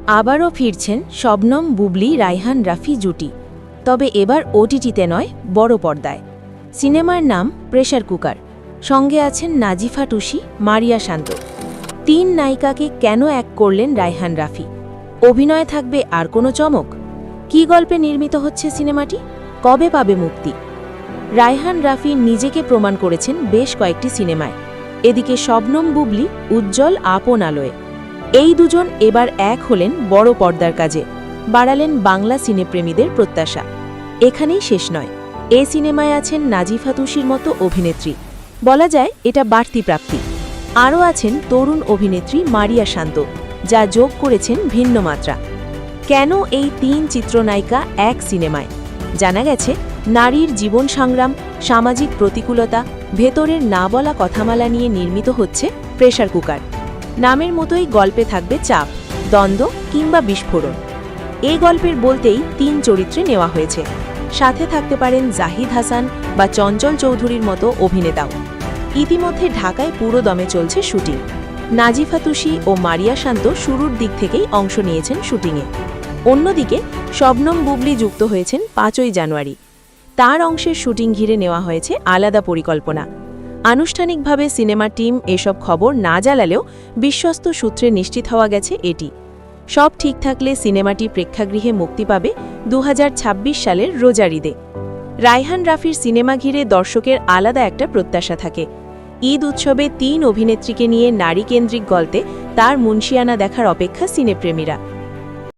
আবারও ফিরছেন শবনম বুবলি রায়হান রাফি জুটি, তবে এবার ওটিটিতে নয়, বড় পর্দায়। সিনেমার নাম প্রেসার কুকার। সঙ্গে আছেন নাজিফা টুসি, মারিয়া শান্ত। তিন নায়িকাকে কেন এক করলেন রায়হান রাফি? অভিনয়ে থাকবে আর কোনো চমক? কী গল্পে নির্মিত হচ্ছে সিনেমাটি? কবে পাবে মুক্তি? রায়হান রাফি নিজেকে প্রমাণ করেছেন বেশ কয়েকটি সিনেমায়। এদিকে শবনম বুবলি উজ্জ্বল আপন আলোয়। এই দুজন এবার এক হলেন বড় পর্দার কাজে, বাড়ালেন বাংলা সিনেপ্রেমীদের প্রত্যাশা। এখানেই শেষ নয়, এ সিনেমায় আছেন নাজিফা টুসির মতো অভিনেত্রী, বলা যায় এটা বাড়তি প্রাপ্তি। আরও আছেন তরুণ অভিনেত্রী মারিয়া শান্ত, যা যোগ করেছেন ভিন্ন মাত্রা। কেন এই তিন চিত্রনায়িকা এক সিনেমায়? জানা গেছে, নারীর জীবন সংগ্রাম, সামাজিক প্রতিকূলতা, ভেতরের না বলা কথামালা নিয়ে নির্মিত হচ্ছে প্রেসার কুকার। নামের মতোই গল্পে থাকবে চাপ, দ্বন্দ্ব কিংবা বিস্ফোরণ। এই গল্পের বলতেই তিন চরিত্রে নেওয়া হয়েছে। সাথে থাকতে পারেন জাহিদ হাসান বা চঞ্চল চৌধুরীর মতো অভিনেতাও। ইতিমধ্যে ঢাকায় পুরো দমে চলছে শুটিং। নাজিফা টুসি ও মারিয়া শান্ত শুরুর দিক থেকেই অংশ নিয়েছেন শুটিংয়ে। অন্যদিকে শবনম বুবলি যুক্ত হয়েছেন ৫ই জানুয়ারি। তার অংশের শুটিং ঘিরে নেওয়া হয়েছে আলাদা পরিকল্পনা। আনুষ্ঠানিকভাবে সিনেমা টিম এসব খবর না জানালেও বিশ্বস্ত সূত্রে নিশ্চিত হওয়া গেছে এটি। সব ঠিক থাকলে সিনেমাটি প্রেক্ষাগৃহে মুক্তি পাবে ২০২৬ সালের রোজার ঈদে। রায়হান রাফির সিনেমা ঘিরে দর্শকের আলাদা একটা প্রত্যাশা থাকে। ঈদ উৎসবে তিন অভিনেত্রীকে নিয়ে নারীকেন্দ্রিক গল্পে তার মুনশিয়ানা দেখার অপেক্ষা সিনেপ্রেমীরা।